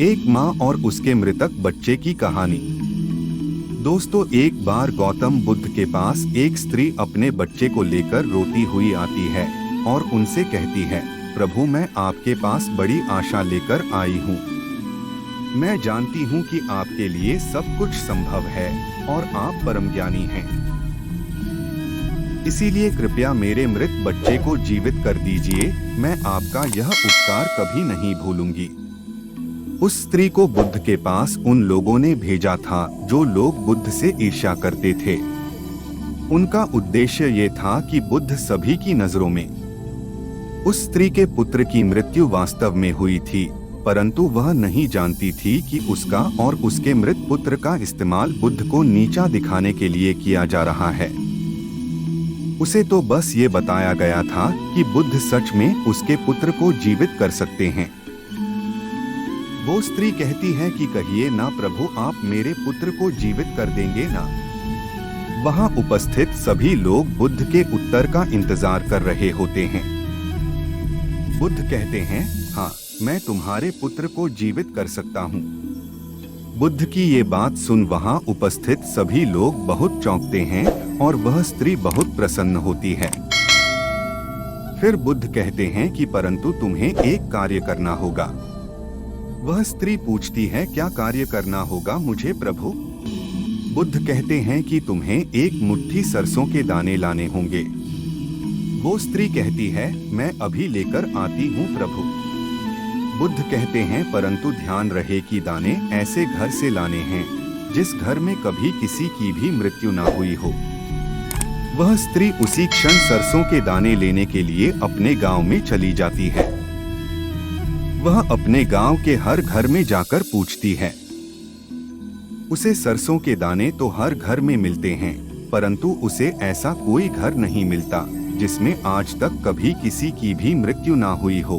एक माँ और उसके मृतक बच्चे की कहानी। दोस्तों, एक बार गौतम बुद्ध के पास एक स्त्री अपने बच्चे को लेकर रोती हुई आती है और उनसे कहती है, प्रभु, मैं आपके पास बड़ी आशा लेकर आई हूँ। मैं जानती हूँ कि आपके लिए सब कुछ संभव है और आप परम ज्ञानी हैं। इसीलिए कृपया मेरे मृत बच्चे को जीवित कर दीजिए। मैं आपका यह उपकार कभी नहीं भूलूंगी। उस स्त्री को बुद्ध के पास उन लोगों ने भेजा था जो लोग बुद्ध से ईर्ष्या करते थे। उनका उद्देश्य ये था कि बुद्ध सभी की नजरों में उस स्त्री के पुत्र की मृत्यु वास्तव में हुई थी, परंतु वह नहीं जानती थी कि उसका और उसके मृत पुत्र का इस्तेमाल बुद्ध को नीचा दिखाने के लिए किया जा रहा है। उसे तो बस ये बताया गया था कि बुद्ध सच में उसके पुत्र को जीवित कर सकते हैं। वो स्त्री कहती है कि कहिए ना प्रभु, आप मेरे पुत्र को जीवित कर देंगे ना। वहां उपस्थित सभी लोग बुद्ध के उत्तर का इंतजार कर रहे होते हैं। बुद्ध कहते हैं, हाँ, मैं तुम्हारे पुत्र को जीवित कर सकता हूँ। बुद्ध की ये बात सुन वहां उपस्थित सभी लोग बहुत चौंकते हैं और वह स्त्री बहुत प्रसन्न होती है। फिर बुद्ध कहते हैं कि परंतु तुम्हें एक कार्य करना होगा। वह स्त्री पूछती है, क्या कार्य करना होगा मुझे प्रभु? बुद्ध कहते हैं कि तुम्हें एक मुट्ठी सरसों के दाने लाने होंगे। वो स्त्री कहती है, मैं अभी लेकर आती हूँ प्रभु। बुद्ध कहते हैं, परंतु ध्यान रहे कि दाने ऐसे घर से लाने हैं जिस घर में कभी किसी की भी मृत्यु ना हुई हो। वह स्त्री उसी क्षण सरसों के दाने लेने के लिए अपने गांव में चली जाती है। वह अपने गांव के हर घर में जाकर पूछती है। उसे सरसों के दाने तो हर घर में मिलते हैं, परंतु उसे ऐसा कोई घर नहीं मिलता जिसमें आज तक कभी किसी की भी मृत्यु ना हुई हो।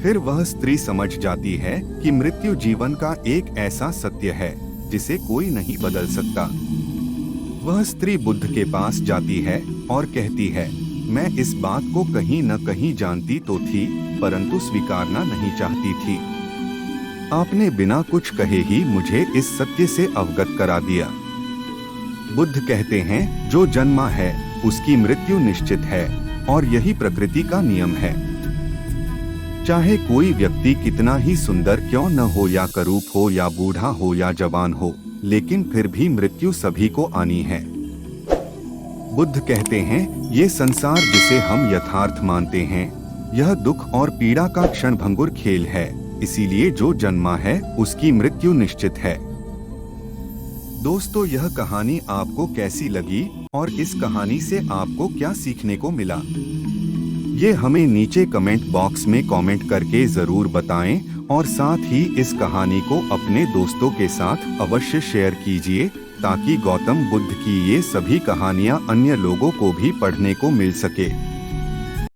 फिर वह स्त्री समझ जाती है कि मृत्यु जीवन का एक ऐसा सत्य है जिसे कोई नहीं बदल सकता। वह स्त्री बुद्ध के पास जाती है और कहती है, मैं इस बात को कहीं न कहीं जानती तो थी, परंतु स्वीकारना नहीं चाहती थी। आपने बिना कुछ कहे ही मुझे इस सत्य से अवगत करा दिया। बुद्ध कहते हैं, जो जन्मा है उसकी मृत्यु निश्चित है और यही प्रकृति का नियम है। चाहे कोई व्यक्ति कितना ही सुंदर क्यों न हो, या करूप हो, या बूढ़ा हो, या जवान हो, लेकिन फिर भी मृत्यु सभी को आनी है। बुद्ध कहते हैं, ये संसार जिसे हम यथार्थ मानते हैं, यह दुख और पीड़ा का क्षणभंगुर खेल है। इसीलिए जो जन्मा है उसकी मृत्यु निश्चित है। दोस्तों, यह कहानी आपको कैसी लगी और इस कहानी से आपको क्या सीखने को मिला, ये हमें नीचे कमेंट बॉक्स में कमेंट करके जरूर बताएं और साथ ही इस कहानी को अपने दोस्तों के साथ अवश्य शेयर कीजिए ताकि गौतम बुद्ध की ये सभी कहानियां अन्य लोगों को भी पढ़ने को मिल सके।